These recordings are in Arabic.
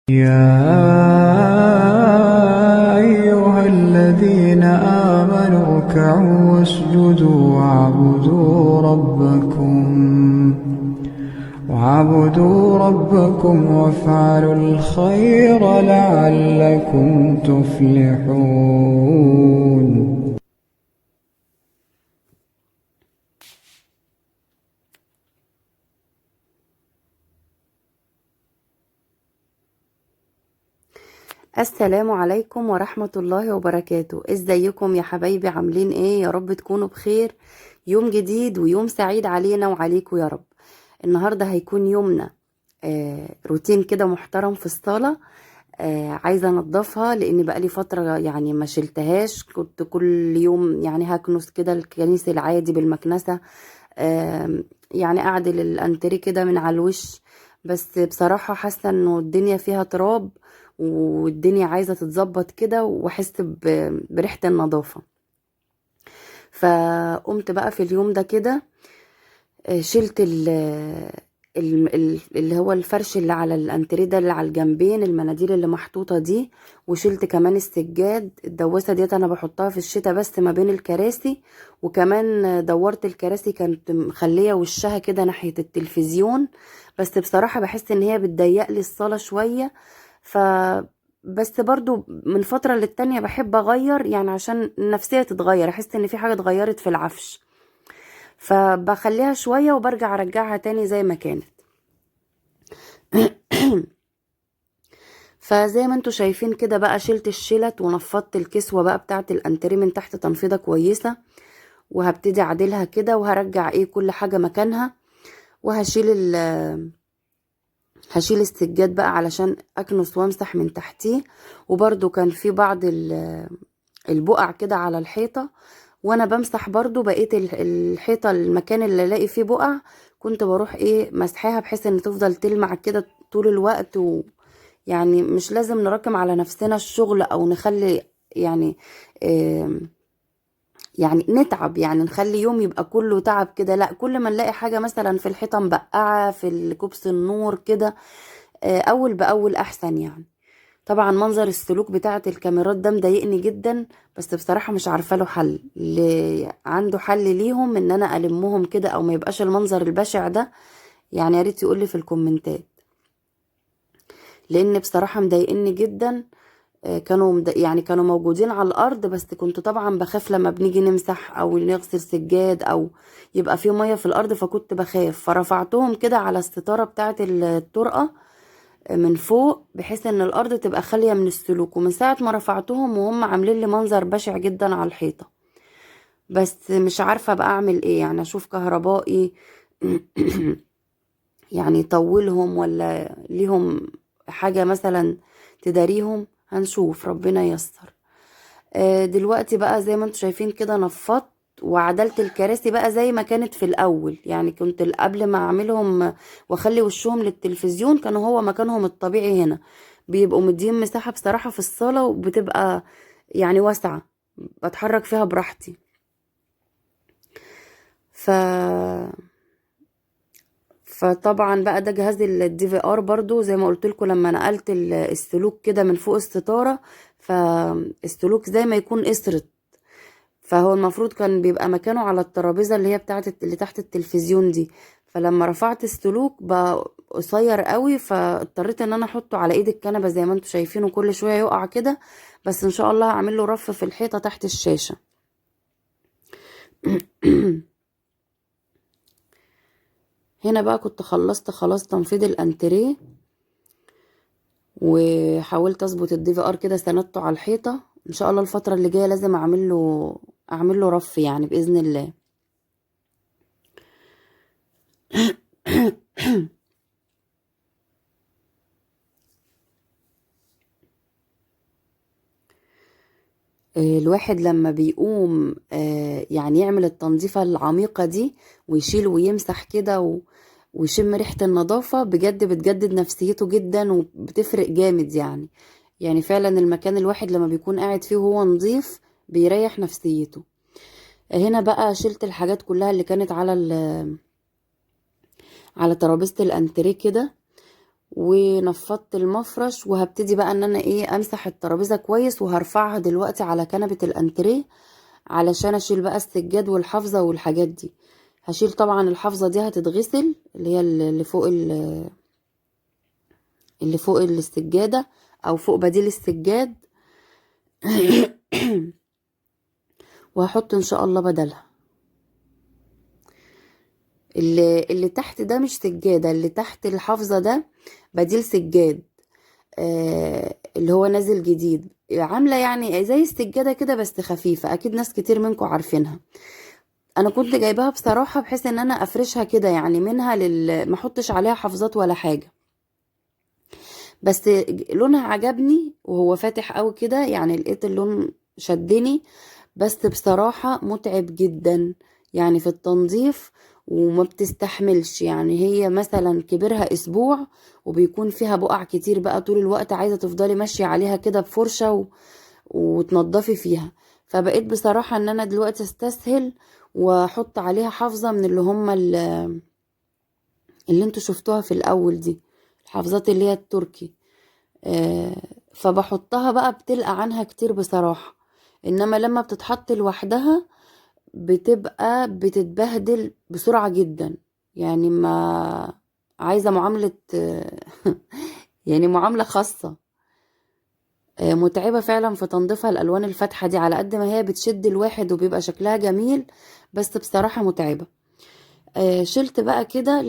يا أيها الذين آمنوا اركعوا واسجدوا واعبدوا ربكم وافعلوا الخير لعلكم تفلحون. السلام عليكم ورحمة الله وبركاته. ازيكم يا حبايبي؟ عاملين ايه؟ يا رب تكونوا بخير. يوم جديد ويوم سعيد علينا وعليكم يا رب. النهاردة هيكون يومنا روتين كده محترم في الصالة. عايزة انضفها لان بقالي فترة يعني ما شلتهاش. كنت كل يوم يعني هكنس كده الكنيس العادي بالمكنسة. يعني اعدل الانتريه كده من على الوش. بس بصراحة حاسة انه الدنيا فيها تراب، والدنيا عايزة تتظبط كده واحس بريحة النظافة. فقمت بقى في اليوم ده كده، شلت اللي هو الفرش اللي على الانتريه ده اللي على الجنبين، المناديل اللي محطوطة دي. وشلت كمان السجاد، الدواسة ديت انا بحطها في الشتاء بس ما بين الكراسي. وكمان دورت الكراسي، كانت مخلية وشها كده ناحية التلفزيون. بس بصراحة بحس ان هي بتضيق لي الصالة شوية. ف بس برضو من فترة للتانية بحب اغير، يعني عشان النفسية تتغير، احس ان في حاجة اتغيرت في العفش. فبخليها شوية وبرجع ارجعها تاني زي ما كانت. فزي ما انتوا شايفين كده بقى، شلت الشلت ونفضت الكسوة بقى بتاعة الانتريه من تحت تنفيضة كويسة. وهبتدي اعدلها كده وهرجع كل حاجة مكانها. وهشيل هشيل السجاد بقى علشان اكنس وامسح من تحتيه. وبرده كان في بعض البقع كده على الحيطة. وانا بمسح برضو بقيت الحيطة، المكان اللي الاقي فيه بقع كنت بروح مسحاها بحيث ان تفضل تلمع كده طول الوقت. يعني مش لازم نراكم على نفسنا الشغل او نخلي يعني يعني نتعب، يعني نخلي يوم يبقى كله تعب كده. لا، كل ما نلاقي حاجة مثلا في الحيطة مبقعة في الكوبس النور كده، اول باول احسن يعني. طبعا منظر السلوك بتاعة الكاميرات ده مضايقني جدا. بس بصراحة مش عارفة له حل. اللي عنده حل ليهم ان انا المهم كده او ما يبقاش المنظر البشع ده، يعني يا ريت يقول لي في الكومنتات. لان بصراحة مضايقني جدا. يعني كانوا موجودين على الارض، بس كنت طبعا بخاف لما بنيجي نمسح او نغسل سجاد او يبقى فيه مية في الارض، فكنت بخاف فرفعتهم كده على الستارة بتاعة الطرقة من فوق، بحيث ان الارض تبقى خالية من السلوك. ومن ساعة ما رفعتهم وهم عاملين لي منظر بشع جدا على الحيطة. بس مش عارفة بقى اعمل ايه، يعني اشوف كهربائي يعني يطولهم، ولا ليهم حاجة مثلا تداريهم. هنشوف، ربنا ييسر. دلوقتي بقى زي ما انتوا شايفين كده نفضت وعدلت الكراسي بقى زي ما كانت في الاول. يعني كنت قبل ما اعملهم واخلي وشهم للتلفزيون كانوا هو مكانهم الطبيعي هنا. بيبقوا مدين مساحة بصراحة في الصالة، وبتبقى يعني واسعة بتحرك فيها براحتي. ف فطبعا بقى ده جهاز الدي في ار برضو زي ما قلت لكم، لما نقلت السلوك كده من فوق الستارة، فالسلوك زي ما يكون اسرت. فهو المفروض كان بيبقى مكانه على الترابيزة اللي هي بتاعت اللي تحت التلفزيون دي. فلما رفعت السلوك بقى قصير قوي، فاضطريت ان انا احطه على ايد الكنبة زي ما انتوا شايفينه كل شوية يقع كده. بس ان شاء الله هعمل له رف في الحيطة تحت الشاشة. هنا بقى كنت خلصت خلاص تنفيذ الانتريه، وحاولت اظبط الدي في ار كده سندته على الحيطة. ان شاء الله الفترة اللي جاية لازم اعمل له رف يعني باذن الله. الواحد لما بيقوم يعني يعمل التنظيفة العميقة دي ويشيل ويمسح كده ويشم ريحة النظافة، بجد بتجدد نفسيته جدا وبتفرق جامد يعني. يعني فعلا المكان الواحد لما بيكون قاعد فيه وهو نظيف بيريح نفسيته. هنا بقى شلت الحاجات كلها اللي كانت على ترابيزة الانتريه كده. ونفضت المفرش، وهبتدي بقى ان انا ايه امسح الترابيزه كويس، وهرفعها دلوقتي على كنبه الانتريه علشان اشيل بقى السجاد والحافظه والحاجات دي. هشيل طبعا الحافظه دي هتتغسل، اللي هي اللي فوق السجاده، او فوق بديل السجاد. وهحط ان شاء الله بدلها اللي تحت ده مش سجاده، اللي تحت الحافظه ده بديل سجاد، اللي هو نازل جديد، عامله يعني زي السجاده كده بس خفيفه، اكيد ناس كتير منكم عارفينها. انا كنت جايباها بصراحه بحيث ان انا افرشها كده، يعني منها ما احطش عليها حافظات ولا حاجه، بس لونها عجبني وهو فاتح قوي كده، يعني لقيت اللون شدني. بس بصراحة متعب جدا يعني في التنظيف، وما بتستحملش. يعني هي مثلا كبرها اسبوع وبيكون فيها بقع كتير بقى طول الوقت، عايزة تفضلي ماشية عليها كده بفرشة وتنضفي فيها. فبقيت بصراحة ان انا دلوقتي استسهل واحط عليها حافظة من اللي هم اللي انتوا شفتوها في الاول دي، الحافظات اللي هي التركي. آه، فبحطها بقى بتلقى عنها كتير بصراحة. انما لما بتتحط لوحدها بتبقى بتتبهدل بسرعة جدا، يعني ما عايزة معاملة يعني معاملة خاصة. متعبة فعلا في تنظيفها الألوان الفاتحة دي، على قد ما هي بتشد الواحد وبيبقى شكلها جميل، بس بصراحة متعبة. شلت بقى كده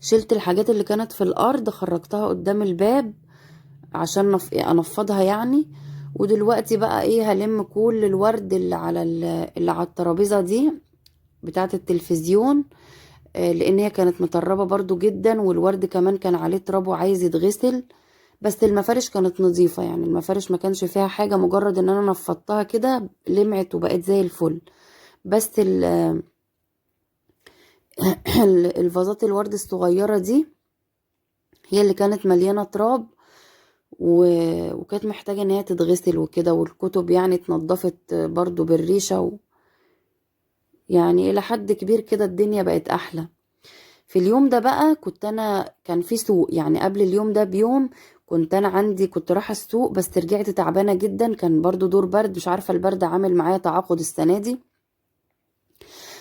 شلت الحاجات اللي كانت في الأرض، خرجتها قدام الباب عشان انفضها يعني. ودلوقتي بقى ايه هلم كل الورد اللي على الترابيزه دي بتاعه التلفزيون، لان هي كانت مطربه برضو جدا، والورد كمان كان عليه تراب وعايز يتغسل. بس المفارش كانت نظيفه، يعني المفارش ما كانش فيها حاجه، مجرد ان انا نفضتها كده لمعت وبقت زي الفل. بس الفازات الورد الصغيره دي هي اللي كانت مليانه تراب، وكانت محتاجة ان هي تتغسل وكده، والكتب يعني اتنضفت برضو بالريشة يعني الى حد كبير كده الدنيا بقت احلى. في اليوم ده بقى كان في سوق، يعني قبل اليوم ده بيوم كنت رايحة السوق، بس رجعت تعبانة جدا، كان برضو دور برد، مش عارفة البرد عامل معايا تعاقد السنة دي.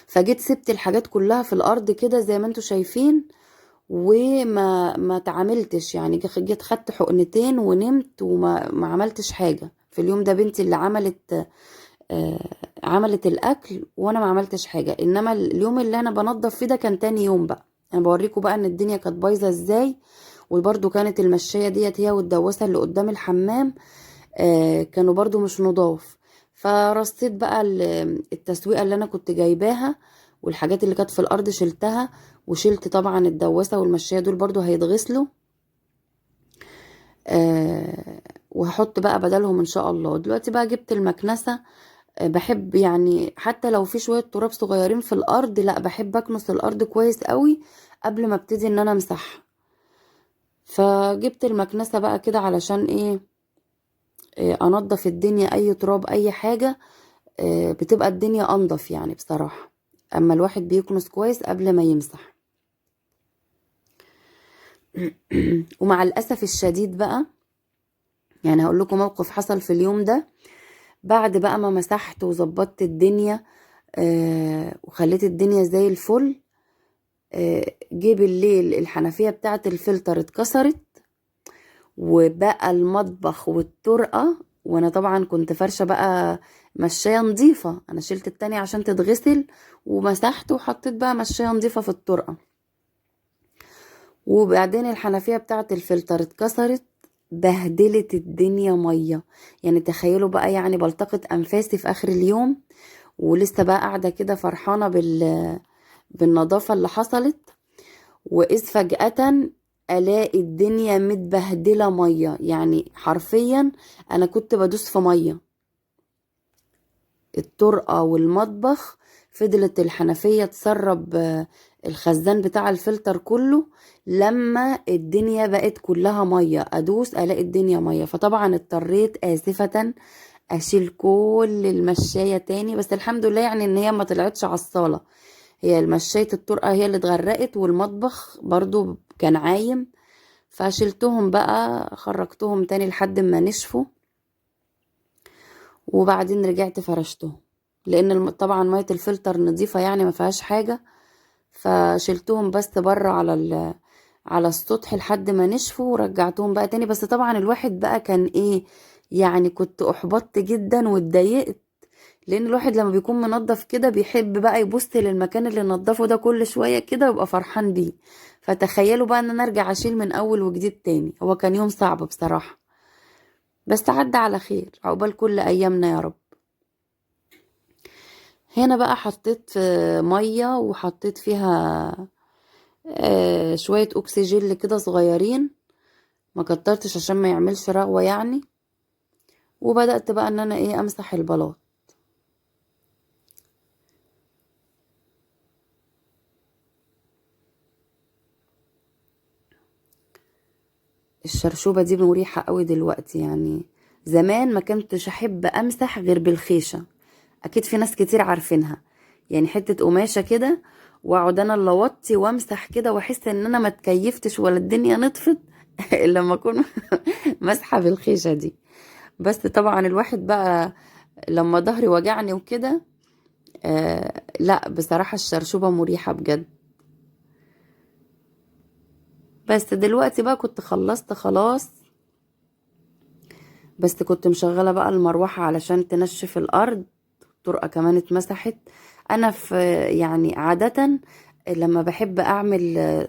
فجيت سبت الحاجات كلها في الارض كده زي ما انتوا شايفين، وما تعاملتش، يعني جيت خدت حقنتين ونمت، وما عملتش حاجة في اليوم ده. بنتي اللي عملت الاكل، وانا ما عملتش حاجة. انما اليوم اللي انا بنضف فيه ده كان تاني يوم بقى، انا بوريكم بقى ان الدنيا كانت بايظة ازاي. وبرضو كانت المشاية ديت هي والدواسة اللي قدام الحمام كانوا برضو مش نضاف. فرصيت بقى التسويقة اللي انا كنت جايباها، والحاجات اللي كانت في الارض شلتها، وشلت طبعا الدواسة والمشاية دول برضو هيتغسلوا. وهحط بقى بدلهم ان شاء الله. دلوقتي بقى جبت المكنسة. بحب يعني حتى لو في شوية تراب صغيرين في الارض، لا بحب اكنس الارض كويس قوي قبل ما ابتدي ان انا امسح. فجبت المكنسة بقى كده علشان ايه انضف الدنيا، اي تراب اي حاجة بتبقى الدنيا انضف يعني بصراحة، اما الواحد بيكنس كويس قبل ما يمسح. ومع الاسف الشديد بقى، يعني هقول لكم موقف حصل في اليوم ده. بعد بقى ما مسحت وظبطت الدنيا وخليت الدنيا زي الفل، جه بالليل الحنفية بتاعة الفلتر اتكسرت، وبقى المطبخ والطرقة. وانا طبعا كنت فرشة بقى مشاية نظيفة، انا شلت التانية عشان تتغسل ومسحت وحطيت بقى مشاية نظيفة في الطرقة. وبعدين الحنفية بتاعة الفلتر اتكسرت، بهدلت الدنيا مية. يعني تخيلوا بقى، يعني بلتقط انفاسي في اخر اليوم، ولسه بقى قاعدة كده فرحانة بالنظافة اللي حصلت، وإذ فجأة ألاقي الدنيا متبهدلة مية، يعني حرفيا أنا كنت بدوس في مية. الطرقة والمطبخ فضلت الحنفية تسرب الخزان بتاع الفلتر كله، لما الدنيا بقت كلها مية أدوس ألاقي الدنيا مية. فطبعا اضطريت آسفة أشيل كل المشاية تاني، بس الحمد لله يعني إن هي ما طلعتش على الصالة، هي المشاية الطرقة هي اللي اتغرقت، والمطبخ برضو كان عايم. فشلتهم بقى، خرجتهم تاني لحد ما نشفوا، وبعدين رجعت فرشتهم، لان طبعا مية الفلتر نظيفة يعني ما فيهاش حاجة. فشلتهم بس بره على السطح لحد ما نشفوا، ورجعتهم بقى تاني. بس طبعا الواحد بقى كان ايه، يعني كنت احبطت جدا واتضايقت، لان الواحد لما بيكون منظف كده بيحب بقى يبص للمكان اللي نظفه ده كل شوية كده ويبقى فرحان بيه. فتخيلوا بقى ان انا ارجع اشيل من اول وجديد تاني. هو كان يوم صعب بصراحة، بس عدى على خير، عقبال كل ايامنا يا رب. هنا بقى حطيت مية، وحطيت فيها شوية اكسجين كده صغيرين، ما كترتش عشان ما يعملش رغوة يعني. وبدأت بقى ان انا ايه امسح البلاط. الشرشوبة دي مريحة قوي دلوقتي يعني. زمان ما كنتش احب امسح غير بالخيشة، اكيد في ناس كتير عارفينها. يعني حتة قماشة كده، واقعد انا اللي اوطي وامسح كده، واحس ان انا ما اتكيفتش ولا الدنيا نطفت الا لما اكون مسحة بالخيشة دي. بس طبعا الواحد بقى لما ظهري وجعني وكده، لا بصراحة الشرشوبة مريحة بجد. بس دلوقتي بقى كنت خلصت خلاص، بس كنت مشغلة بقى المروحة علشان تنشف الأرض. الطرقة كمان اتمسحت. أنا في يعني عادة لما بحب أعمل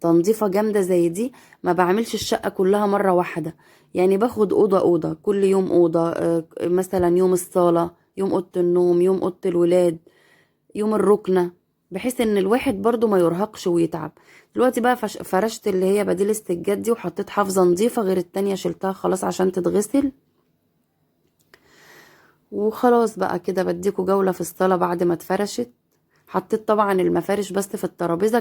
تنظيفة جامدة زي دي، ما بعملش الشقة كلها مرة واحدة. يعني باخد أوضة أوضة، كل يوم أوضة، مثلا يوم الصالة، يوم أوضة النوم، يوم أوضة الولاد، يوم الركنة، بحيث ان الواحد برضو ما يرهقش ويتعب. دلوقتي بقى فرشت اللي هي بديل السجاد دي، وحطيت حافظة نظيفة، غير التانية شلتها خلاص عشان تتغسل. وخلاص بقى كده بديكوا جولة في الصالة بعد ما اتفرشت. حطيت طبعا المفارش بس في الترابيزة،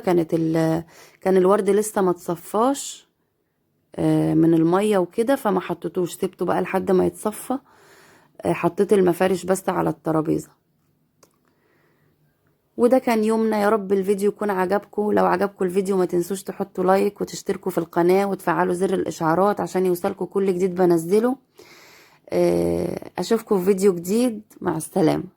كان الورد لسه ما تصفاش من المية وكده، فما حطيتوش، سبته بقى لحد ما يتصفى. حطيت المفارش بس على الترابيزة. وده كان يومنا. يا رب الفيديو يكون عجبكم. لو عجبكم الفيديو ما تنسوش تحطوا لايك وتشتركوا في القناة وتفعلوا زر الإشعارات عشان يوصلكم كل جديد بنزله. أشوفكم في فيديو جديد. مع السلامة.